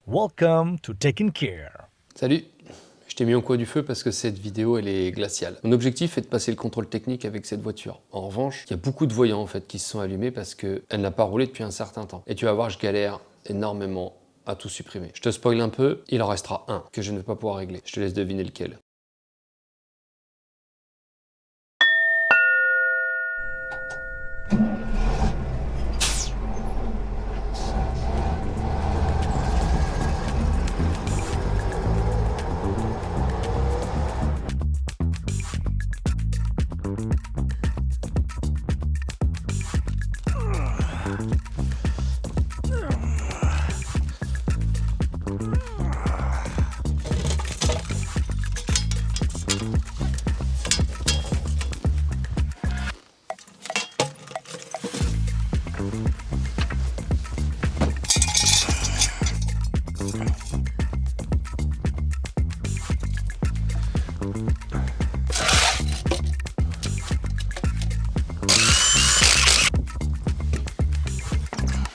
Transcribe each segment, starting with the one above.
Welcome to Taking Care. Salut, je t'ai mis au coin du feu parce que cette vidéo elle est glaciale. Mon objectif est de passer le contrôle technique avec cette voiture. En revanche, il y a beaucoup de voyants en fait qui se sont allumés parce qu'elle n'a pas roulé depuis un certain temps. Et tu vas voir, je galère énormément à tout supprimer. Je te spoil un peu, il en restera un que je ne vais pas pouvoir régler. Je te laisse deviner lequel.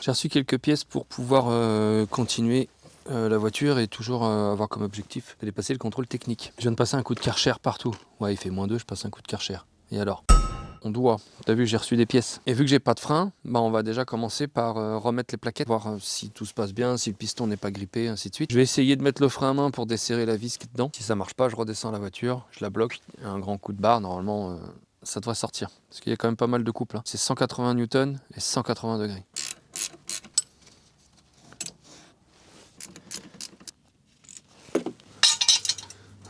J'ai reçu quelques pièces pour pouvoir continuer la voiture et toujours avoir comme objectif de dépasser le contrôle technique. Je viens de passer un coup de Karcher partout. Ouais, il fait -2, je passe un coup de Karcher. Et alors? On doit. T'as vu, j'ai reçu des pièces. Et vu que j'ai pas de frein, bah on va déjà commencer par remettre les plaquettes, voir si tout se passe bien, si le piston n'est pas grippé, ainsi de suite. Je vais essayer de mettre le frein à main pour desserrer la vis qui est dedans. Si ça marche pas, je redescends la voiture, je la bloque. Un grand coup de barre, normalement, ça devrait sortir. Parce qu'il y a quand même pas mal de couples. Hein. C'est 180 newtons et 180 degrés.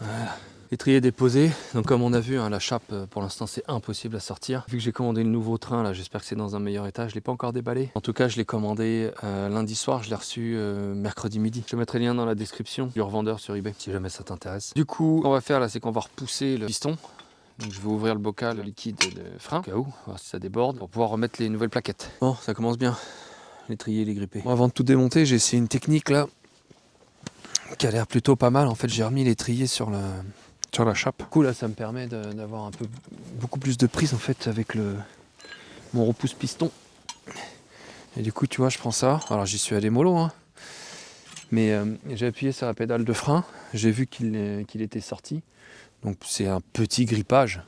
Voilà. L'étrier déposé, donc comme on a vu, hein, la chape pour l'instant c'est impossible à sortir. Vu que j'ai commandé le nouveau train, là j'espère que c'est dans un meilleur état, je l'ai pas encore déballé. En tout cas je l'ai commandé lundi soir, je l'ai reçu mercredi midi. Je mettrai le lien dans la description du revendeur sur eBay si jamais ça t'intéresse. Du coup, ce qu'on va faire là, c'est qu'on va repousser le piston. Donc je vais ouvrir le bocal liquide de frein, au cas où, voir si ça déborde, pour pouvoir remettre les nouvelles plaquettes. Bon, ça commence bien, l'étrier il est grippé. Bon, avant de tout démonter, j'ai essayé une technique là, qui a l'air plutôt pas mal. En fait j'ai remis l'étrier sur la chape. Du coup là ça me permet d'avoir beaucoup plus de prise en fait avec mon repousse piston. Et du coup tu vois je prends ça, alors j'y suis allé mollo hein. Mais j'ai appuyé sur la pédale de frein, j'ai vu qu'il était sorti. Donc c'est un petit grippage,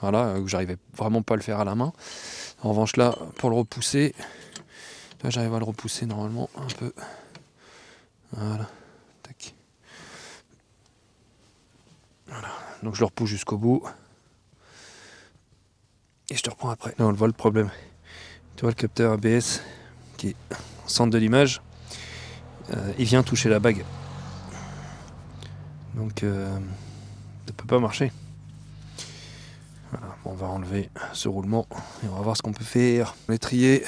voilà, où j'arrivais vraiment pas à le faire à la main. En revanche là pour le repousser, là j'arrive à le repousser normalement un peu. Voilà. Tac. Voilà. Donc je le repousse jusqu'au bout. Et je te reprends après. Là on le voit le problème. Tu vois le capteur ABS qui est au centre de l'image, il vient toucher la bague. Donc ça ne peut pas marcher. Voilà, bon, on va enlever ce roulement et on va voir ce qu'on peut faire. L'étrier,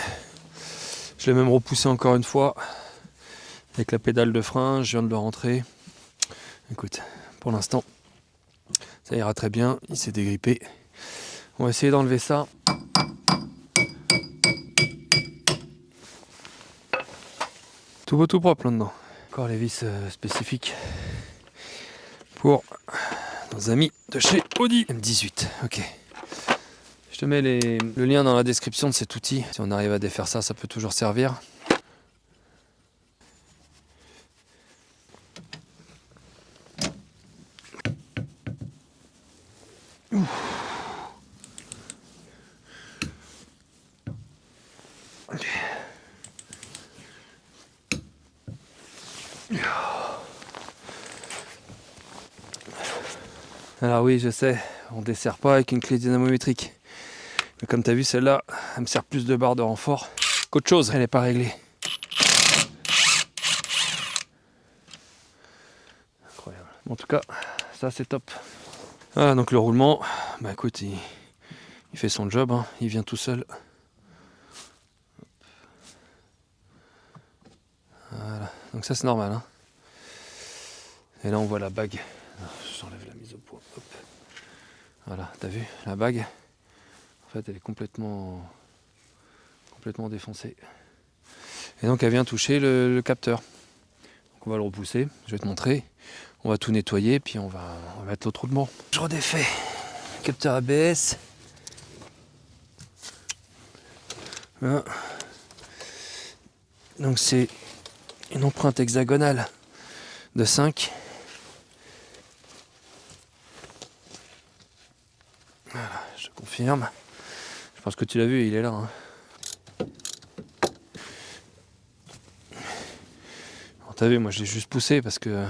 je l'ai même repoussé encore une fois avec la pédale de frein, je viens de le rentrer. Écoute, pour l'instant, ça ira très bien, il s'est dégrippé. On va essayer d'enlever ça. Tout beau, tout propre là-dedans. Encore les vis spécifiques pour nos amis de chez Audi M18. Ok. Je te mets le lien dans la description de cet outil. Si on arrive à défaire ça, ça peut toujours servir. Okay. Alors oui, je sais, on ne dessert pas avec une clé dynamométrique. Mais comme tu as vu, celle-là, elle me sert plus de barre de renfort qu'autre chose. Elle n'est pas réglée. Incroyable. En tout cas, ça c'est top. Voilà, donc le roulement, bah écoute, il fait son job, hein. Il vient tout seul. Voilà, donc ça c'est normal. Hein. Et là on voit la bague. J'enlève la mise au point. Hop. Voilà, t'as vu la bague? En fait, elle est complètement défoncée. Et donc elle vient toucher le capteur. Donc on va le repousser, je vais te montrer. On va tout nettoyer, puis on va mettre l'autre roulement. Je redéfais le capteur ABS. Voilà. Donc c'est une empreinte hexagonale de 5. Voilà, je te confirme. Je pense que tu l'as vu, il est là. Hein. T'as vu, moi je l'ai juste poussé parce que,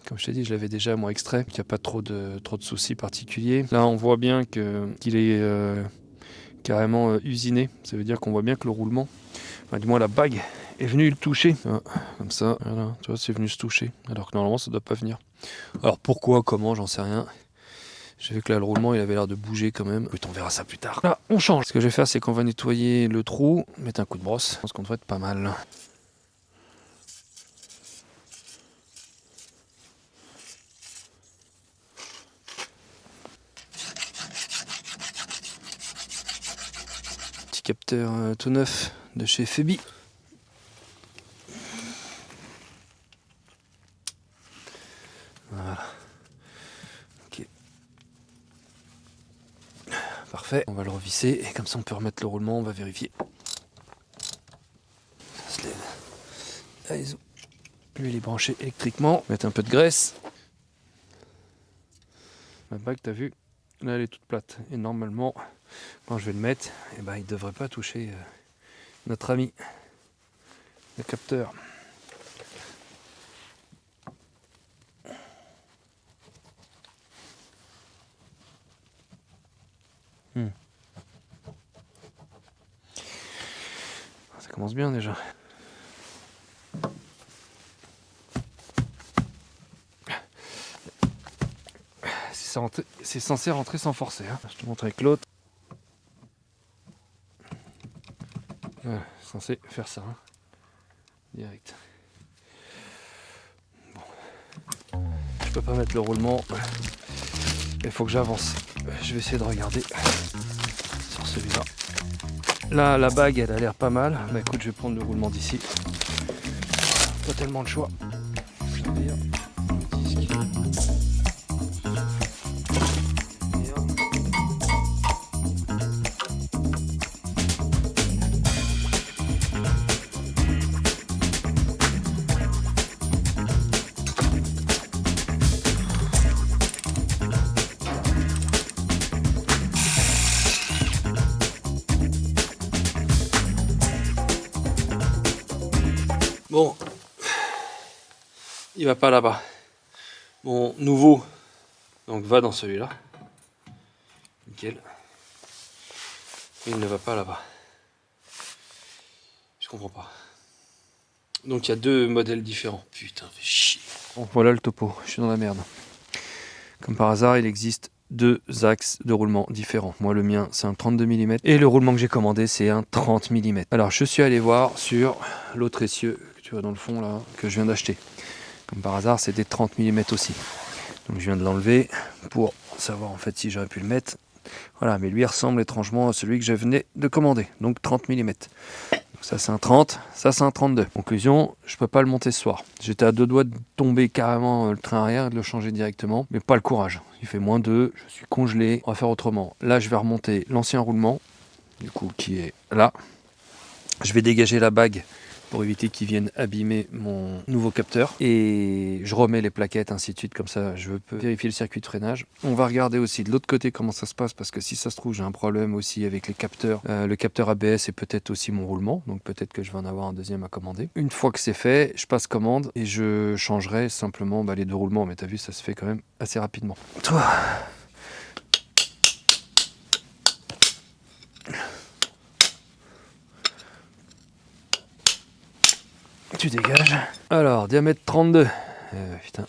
comme je t'ai dit, je l'avais déjà moi extrait. Il n'y a pas trop de soucis particuliers. Là, on voit bien qu'il est carrément usiné. Ça veut dire qu'on voit bien que le roulement, enfin, du moins la bague, est venue le toucher. Ah, comme ça, voilà, tu vois, c'est venu se toucher. Alors que normalement, ça ne doit pas venir. Alors pourquoi, comment, j'en sais rien. J'ai vu que là, le roulement, il avait l'air de bouger quand même. On verra ça plus tard. Là, on change. Ce que je vais faire, c'est qu'on va nettoyer le trou, mettre un coup de brosse. Je pense qu'on devrait être pas mal. Capteur tout neuf de chez Febi. Voilà. Ok. Parfait. On va le revisser et comme ça on peut remettre le roulement, on va vérifier. Ça se lève. Allez, lui il est branché électriquement. Mettre un peu de graisse. La bague, t'as vu, là elle est toute plate. Et normalement, quand je vais le mettre, eh ben, il ne devrait pas toucher notre ami, le capteur. Ça commence bien déjà. C'est censé rentrer sans forcer. Hein. Je te montre avec l'autre. Ouais, c'est censé faire ça. Hein. Direct. Bon. Je peux pas mettre le roulement. Il faut que j'avance. Je vais essayer de regarder sur celui-là. Là, la bague, elle a l'air pas mal. Bah écoute, je vais prendre le roulement d'ici. Pas tellement de choix. Bon, il va pas là-bas. Mon nouveau, donc va dans celui-là. Nickel. Il ne va pas là-bas. Je comprends pas. Donc il y a deux modèles différents. Putain, fait chier. Bon, voilà le topo. Je suis dans la merde. Comme par hasard, il existe deux axes de roulement différents. Moi, le mien, c'est un 32 mm. Et le roulement que j'ai commandé, c'est un 30 mm. Alors, je suis allé voir sur l'autre essieu que tu vois dans le fond, là, que je viens d'acheter. Comme par hasard, c'est des 30 mm aussi. Donc, je viens de l'enlever pour savoir, en fait, si j'aurais pu le mettre. Voilà, mais lui, il ressemble étrangement à celui que je venais de commander. Donc, 30 mm. Donc ça c'est un 30, ça c'est un 32. Conclusion, je peux pas le monter ce soir. J'étais à deux doigts de tomber carrément le train arrière et de le changer directement, mais pas le courage. Il fait -2, je suis congelé, on va faire autrement. Là je vais remonter l'ancien roulement, du coup qui est là. Je vais dégager la bague pour éviter qu'ils viennent abîmer mon nouveau capteur. Et je remets les plaquettes, ainsi de suite, comme ça je peux vérifier le circuit de freinage. On va regarder aussi de l'autre côté comment ça se passe, parce que si ça se trouve, j'ai un problème aussi avec les capteurs. Le capteur ABS et peut-être aussi mon roulement, donc peut-être que je vais en avoir un deuxième à commander. Une fois que c'est fait, je passe commande et je changerai simplement les deux roulements. Mais t'as vu, ça se fait quand même assez rapidement. Toi. Tu dégages. Alors, diamètre 32. Putain.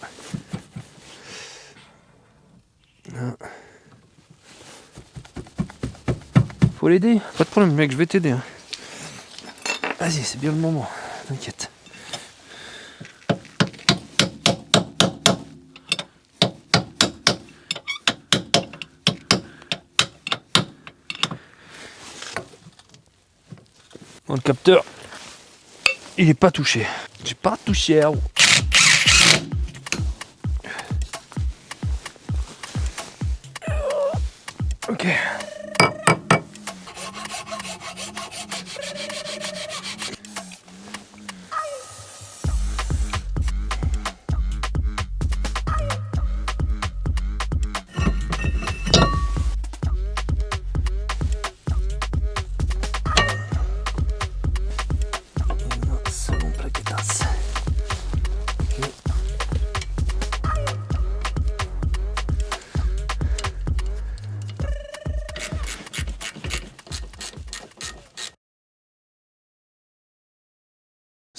Faut l'aider. Pas de problème, mec, je vais t'aider. Hein. Vas-y, c'est bien le moment. T'inquiète. Bon, le capteur, il est pas touché. J'ai pas touché. Ok.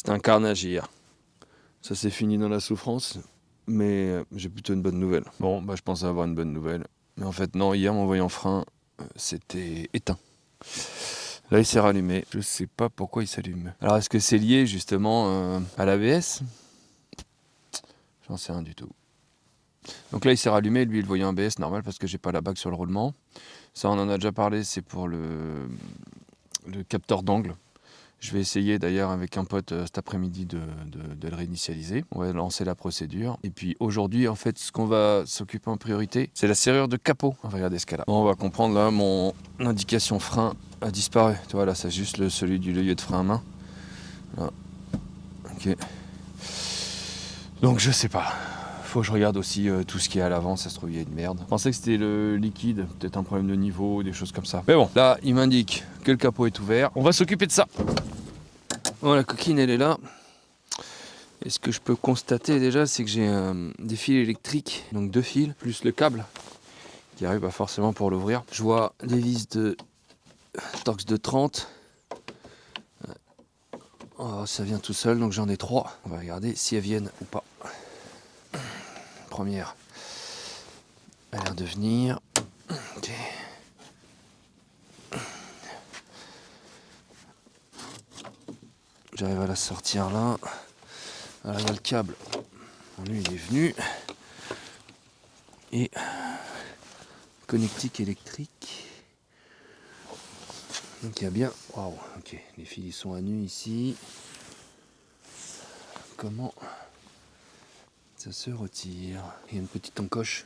C'était un carnage hier. Ça s'est fini dans la souffrance, mais j'ai plutôt une bonne nouvelle. Bon, bah je pensais avoir une bonne nouvelle. Mais en fait, non, hier, mon voyant frein, c'était éteint. Là, il s'est rallumé. Je sais pas pourquoi il s'allume. Alors, est-ce que c'est lié justement à l'ABS? J'en sais rien du tout. Donc là, il s'est rallumé. Lui, il voyait un ABS normal parce que j'ai pas la bague sur le roulement. Ça, on en a déjà parlé. C'est pour le capteur d'angle. Je vais essayer d'ailleurs avec un pote cet après-midi de le réinitialiser. On va lancer la procédure. Et puis aujourd'hui, en fait, ce qu'on va s'occuper en priorité, c'est la serrure de capot. On va regarder ce qu'elle a. Bon, on va comprendre là, mon indication frein a disparu. Tu vois, là, c'est juste celui du levier de frein à main. Là. Ok. Donc je sais pas. Faut que je regarde aussi tout ce qui est à l'avant, ça se trouve il y a une merde. Je pensais que c'était le liquide, peut-être un problème de niveau, des choses comme ça. Mais bon, là il m'indique que le capot est ouvert. On va s'occuper de ça. Bon, la coquine elle est là. Et ce que je peux constater déjà, c'est que j'ai des fils électriques, donc 2 fils, plus le câble qui arrive pas forcément pour l'ouvrir. Je vois des vis de Torx de 30. Oh, ça vient tout seul, donc j'en ai 3. On va regarder si elles viennent ou pas. Première a l'air de venir. Ok. J'arrive à la sortir là. Alors il y a le câble. Lui il est venu. Et connectique électrique. Donc il y a bien. Waouh, ok. Les fils ils sont à nu ici. Comment ça se retire? Il y a une petite encoche.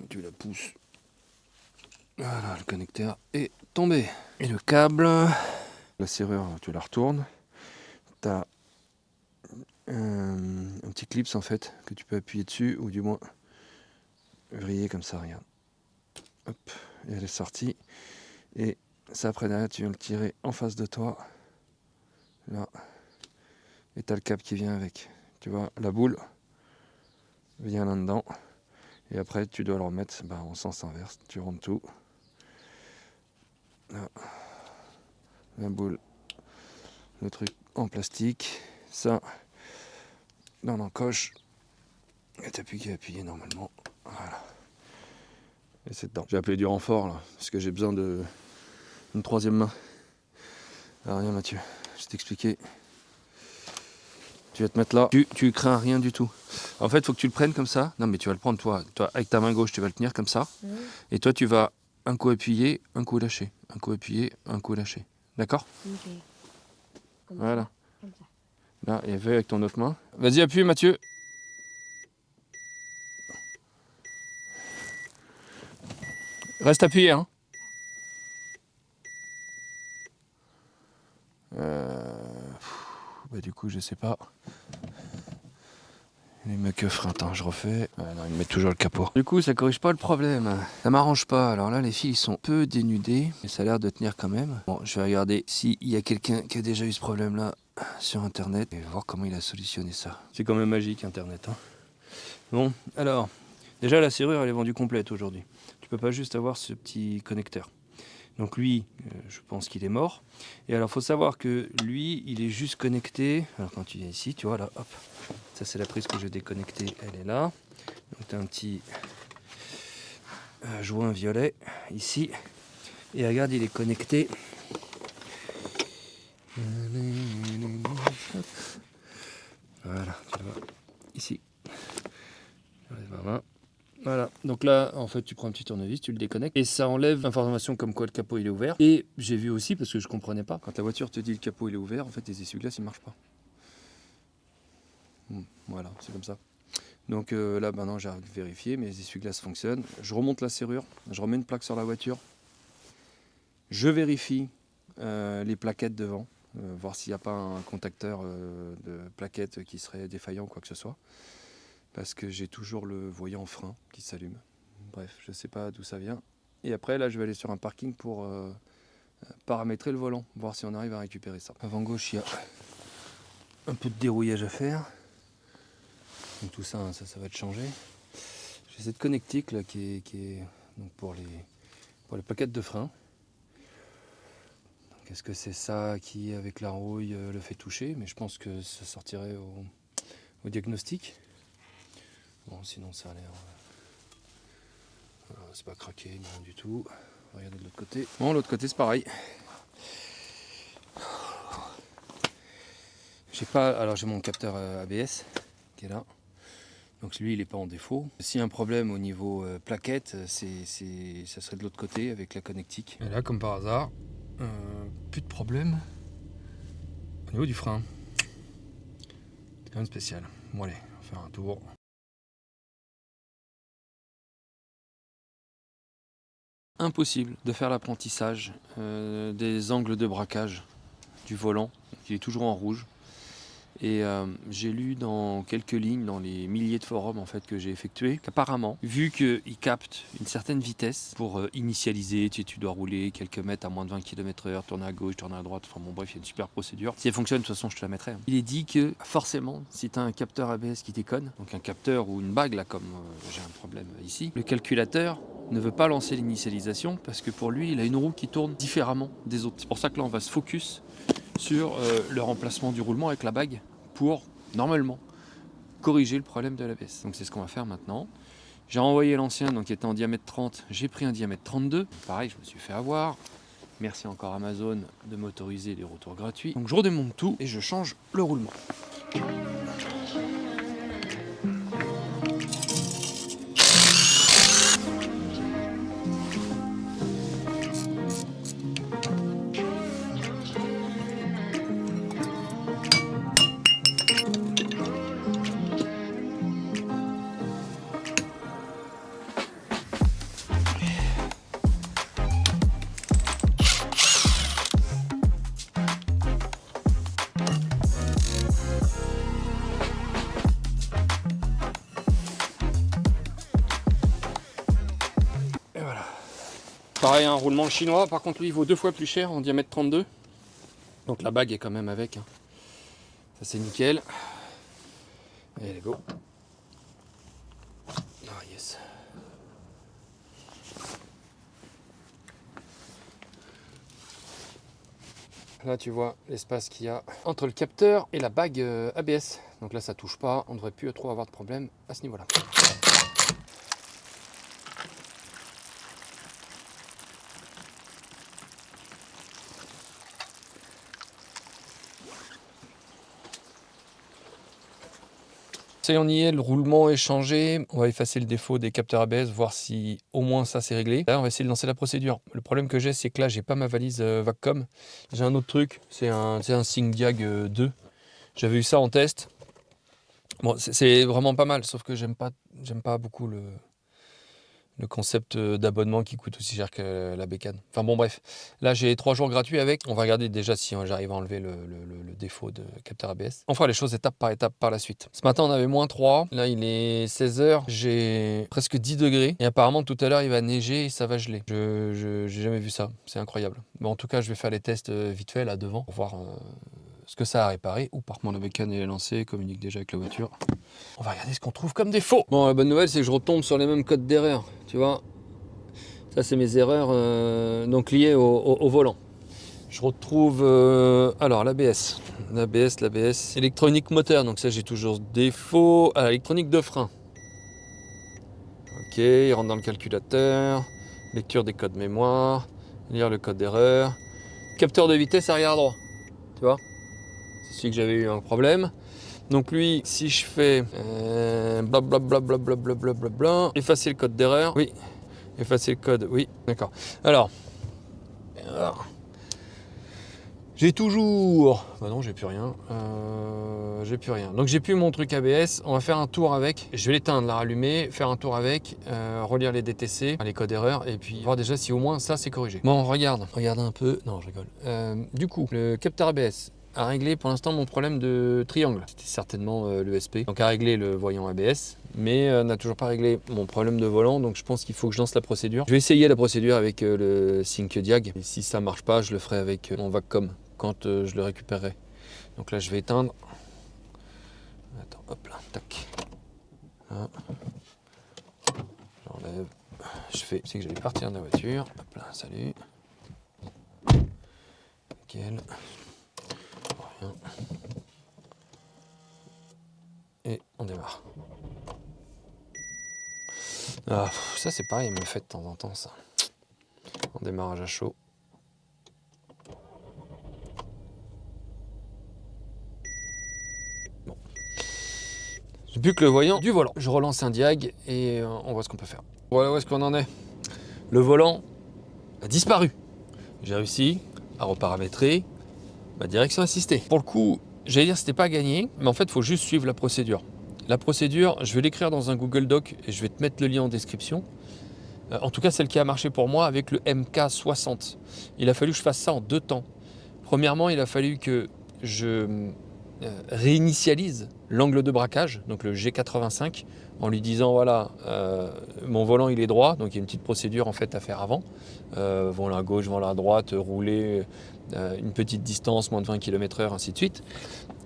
Tu la pousses. Voilà, le connecteur est tombé. Et le câble. La serrure, tu la retournes. Tu as un petit clips en fait que tu peux appuyer dessus ou du moins vriller comme ça, regarde. Hop, et elle est sortie. Et ça après derrière tu viens le tirer en face de toi. Là. Et tu as le câble qui vient avec. Tu vois, la boule vient là-dedans. Et après tu dois le remettre en sens inverse. Tu rentres tout. Là. La boule. Le truc en plastique. Ça. Dans l'encoche. Et t'appuies qu'à appuyer normalement. Voilà. Et c'est dedans. J'ai appelé du renfort là, parce que j'ai besoin d'une 3e main. Alors rien Mathieu, je t'ai expliqué. Tu vas te mettre là, tu crains rien du tout. En fait, il faut que tu le prennes comme ça. Non mais tu vas le prendre toi avec ta main gauche, tu vas le tenir comme ça. Et toi tu vas un coup appuyer, un coup lâcher. Un coup appuyer, un coup lâcher. D'accord? Ok. Comme Voilà. ça. Comme ça. Là, et fais avec ton autre main. Vas-y, appuie Mathieu. Reste appuyé, hein. Du coup, je sais pas. Les meufs, attends, je refais. Non, il met toujours le capot. Du coup, ça corrige pas le problème. Ça m'arrange pas. Alors là, les fils ils sont peu dénudés, mais ça a l'air de tenir quand même. Bon, je vais regarder s'il y a quelqu'un qui a déjà eu ce problème-là sur Internet et voir comment il a solutionné ça. C'est quand même magique, Internet. Hein. Bon, alors, déjà, la serrure, elle est vendue complète aujourd'hui. Tu peux pas juste avoir ce petit connecteur. Donc lui, je pense qu'il est mort. Et alors, faut savoir que lui, il est juste connecté. Alors quand tu viens ici, tu vois là, hop. Ça c'est la prise que je vais déconnecter, elle est là. Donc tu as un petit joint violet ici. Et regarde, il est connecté. Voilà, tu le vois ici. Voilà, donc là, en fait, tu prends un petit tournevis, tu le déconnectes et ça enlève l'information comme quoi le capot il est ouvert. Et j'ai vu aussi, parce que je comprenais pas, quand la voiture te dit le capot il est ouvert, en fait, les essuie-glaces ils marchent pas. Voilà, c'est comme ça. Donc là, maintenant, j'ai vérifié, mes essuie-glaces fonctionnent. Je remonte la serrure, je remets une plaque sur la voiture. Je vérifie les plaquettes devant, voir s'il n'y a pas un contacteur de plaquettes qui serait défaillant ou quoi que ce soit. Parce que j'ai toujours le voyant frein qui s'allume. Bref, je ne sais pas d'où ça vient. Et après, là, je vais aller sur un parking pour paramétrer le volant, voir si on arrive à récupérer ça. Avant gauche, il y a un peu de dérouillage à faire. Donc tout ça, ça va être changé. J'ai cette connectique là qui est donc pour les plaquettes de frein. Qu'est-ce que c'est ça qui, avec la rouille, le fait toucher? Mais je pense que ça sortirait au diagnostic. Bon, sinon ça a l'air... c'est pas craqué, non du tout. Regardez de l'autre côté. Bon, l'autre côté c'est pareil. J'ai mon capteur ABS qui est là. Donc lui il n'est pas en défaut. S'il y a un problème au niveau plaquette, ça serait de l'autre côté avec la connectique. Et là comme par hasard, plus de problème au niveau du frein. C'est quand même spécial. Bon allez, on va faire un tour. Impossible de faire l'apprentissage des angles de braquage du volant. Il est toujours en rouge. Et j'ai lu dans quelques lignes, dans les milliers de forums en fait que j'ai effectués, qu'apparemment, vu qu'il capte une certaine vitesse pour initialiser, tu dois rouler quelques mètres à moins de 20 km/h, tourner à gauche, tourner à droite, enfin bon bref, il y a une super procédure. Si elle fonctionne, de toute façon je te la mettrai. Il est dit que forcément, si tu as un capteur ABS qui déconne, donc un capteur ou une bague là comme j'ai un problème ici, le calculateur ne veut pas lancer l'initialisation parce que pour lui, il a une roue qui tourne différemment des autres. C'est pour ça que là, on va se focus sur le remplacement du roulement avec la bague pour, normalement, corriger le problème de l'ABS. Donc c'est ce qu'on va faire maintenant. J'ai renvoyé l'ancien, donc qui était en diamètre 30, j'ai pris un diamètre 32. Pareil, je me suis fait avoir. Merci encore Amazon de m'autoriser les retours gratuits. Donc je redémonte tout et je change le roulement. Pareil, un roulement chinois, par contre lui il vaut 2 fois plus cher en diamètre 32. Donc la bague est quand même avec. Hein. Ça c'est nickel. Et allez go. Ah yes. Là tu vois l'espace qu'il y a entre le capteur et la bague ABS. Donc là ça touche pas, on devrait plus trop avoir de problème à ce niveau là. Ça y est, on y est, le roulement est changé. On va effacer le défaut des capteurs ABS, voir si au moins ça c'est réglé. Là, on va essayer de lancer la procédure. Le problème que j'ai, c'est que là, j'ai pas ma valise Vacom. J'ai un autre truc, c'est un Syncdiag 2. J'avais eu ça en test. Bon, c'est vraiment pas mal, sauf que j'aime pas beaucoup le concept d'abonnement qui coûte aussi cher que la bécane. Enfin bon bref, là j'ai 3 jours gratuits avec. On va regarder déjà si j'arrive à enlever le défaut de capteur ABS. On fera les choses étape par la suite. Ce matin on avait -3, là il est 16h, j'ai presque 10 degrés. Et apparemment tout à l'heure il va neiger et ça va geler. J'ai jamais vu ça, c'est incroyable. Bon en tout cas je vais faire les tests vite fait là devant pour voir ce que ça a réparé ou pas. Bon, la bécane est lancée, communique déjà avec la voiture. On va regarder ce qu'on trouve comme défaut. Bon, la bonne nouvelle, c'est que je retombe sur les mêmes codes d'erreur. Tu vois, ça, c'est mes erreurs donc liées au volant. Je retrouve alors l'ABS. L'ABS. Électronique moteur, donc ça, j'ai toujours défaut. Ah, électronique de frein. Ok, il rentre dans le calculateur. Lecture des codes mémoire. Lire le code d'erreur. Capteur de vitesse arrière droit. Tu vois, c'est celui que j'avais eu un problème. Donc lui, si je fais blablabla, effacer le code d'erreur, oui, effacer le code, oui, d'accord. Alors, j'ai toujours, bah non, j'ai plus rien, donc j'ai plus mon truc ABS. On va faire un tour avec, je vais l'éteindre, la rallumer, faire un tour avec, relire les DTC, les codes d'erreur, et puis voir déjà si au moins ça c'est corrigé. Bon, regarde un peu, non je rigole. Du coup, le capteur ABS a réglé pour l'instant mon problème de triangle. C'était certainement l'ESP. Donc a réglé le voyant ABS, mais n'a toujours pas réglé mon problème de volant. Donc je pense qu'il faut que je lance la procédure. Je vais essayer la procédure avec le Syncdiag. Et si ça marche pas, je le ferai avec mon Vacom quand je le récupérerai. Donc là je vais éteindre. Attends, hop là, tac. Là. J'enlève. Je fais, c'est que j'allais partir de la voiture. Hop là, salut. Nickel. Rien. Et on démarre. Ah, ça c'est pareil, elle me le fait de temps en temps ça. En démarrage à chaud. Bon. J'ai plus que le voyant du volant. Je relance un diag et on voit ce qu'on peut faire. Voilà où est-ce qu'on en est. Le volant a disparu. J'ai réussi à reparamétrer ma direction assistée. Pour le coup, j'allais dire que c'était pas gagné, mais en fait, il faut juste suivre la procédure. La procédure, je vais l'écrire dans un Google Doc et je vais te mettre le lien en description. En tout cas, celle qui a marché pour moi avec le MK60. Il a fallu que je fasse ça en 2 temps. Premièrement, il a fallu que je réinitialise l'angle de braquage, donc le G85, en lui disant voilà, mon volant il est droit, donc il y a une petite procédure en fait à faire avant. Volant à gauche, volant à droite, rouler une petite distance, moins de 20 km/h, ainsi de suite.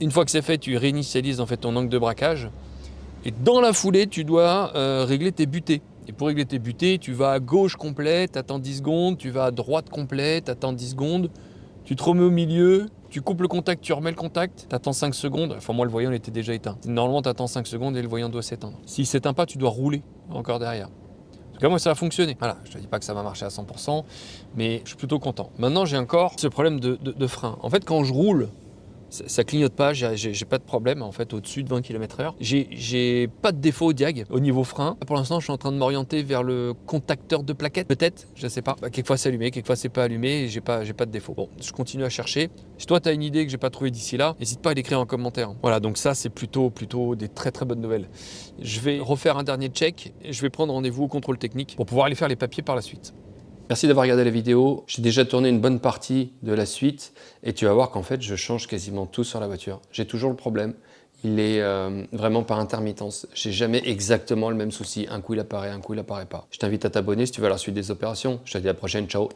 Une fois que c'est fait, tu réinitialises en fait ton angle de braquage. Et dans la foulée, tu dois régler tes butées. Et pour régler tes butées, tu vas à gauche complet, tu attends 10 secondes, tu vas à droite complet, tu attends 10 secondes, tu te remets au milieu, tu coupes le contact, tu remets le contact, tu attends 5 secondes. Enfin, moi, le voyant il était déjà éteint. Normalement, tu attends 5 secondes et le voyant doit s'éteindre. S'il ne s'éteint pas, tu dois rouler encore derrière. En tout cas, moi, ça a fonctionné. Voilà, je ne te dis pas que ça va marcher à 100%, mais je suis plutôt content. Maintenant, j'ai encore ce problème de frein. En fait, quand je roule, ça clignote pas, j'ai pas de problème en fait au-dessus de 20 km/h. J'ai pas de défaut au diag au niveau frein. Pour l'instant, je suis en train de m'orienter vers le contacteur de plaquettes, peut-être, je sais pas. Quelquefois c'est allumé, quelquefois c'est pas allumé et j'ai pas de défaut. Bon, je continue à chercher. Si toi tu as une idée que j'ai pas trouvé d'ici là, n'hésite pas à l'écrire en commentaire. Voilà, donc ça c'est plutôt des très bonnes nouvelles. Je vais refaire un dernier check et je vais prendre rendez-vous au contrôle technique pour pouvoir aller faire les papiers par la suite. Merci d'avoir regardé la vidéo. J'ai déjà tourné une bonne partie de la suite et tu vas voir qu'en fait, je change quasiment tout sur la voiture. J'ai toujours le problème. Il est vraiment par intermittence. J'ai jamais exactement le même souci. Un coup, il apparaît, un coup, il apparaît pas. Je t'invite à t'abonner si tu veux à la suite des opérations. Je te dis à la prochaine. Ciao.